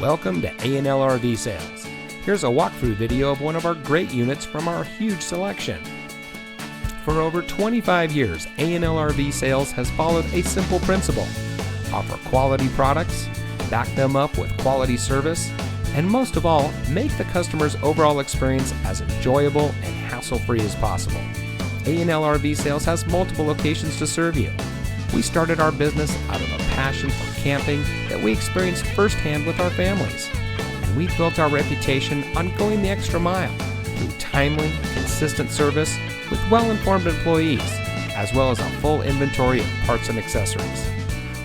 Welcome to A&L RV Sales. Here's a walkthrough video of one of our great units from our huge selection. For over 25 years, A&L RV Sales has followed a simple principle: offer quality products, back them up with quality service, and most of all, make the customer's overall experience as enjoyable and hassle-free as possible. A&L RV Sales has multiple locations to serve you. We started our business out of a passion for camping that we experienced firsthand with our families. And we've built our reputation on going the extra mile through timely, consistent service with well-informed employees, as well as a full inventory of parts and accessories.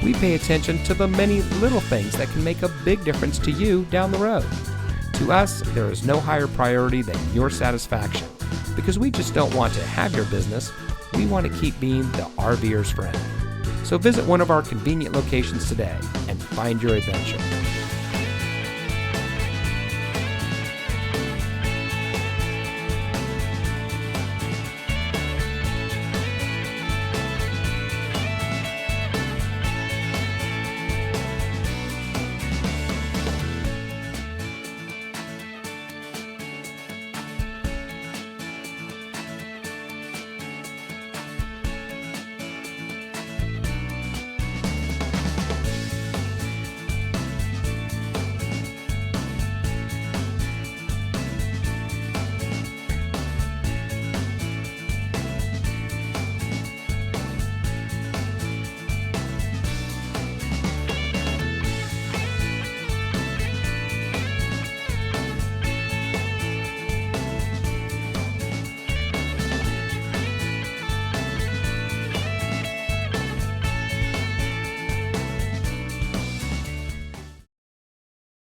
We pay attention to the many little things that can make a big difference to you down the road. To us, there is no higher priority than your satisfaction, because we just don't want to have your business. We want to keep being the RVer's friend. So visit one of our convenient locations today and find your adventure.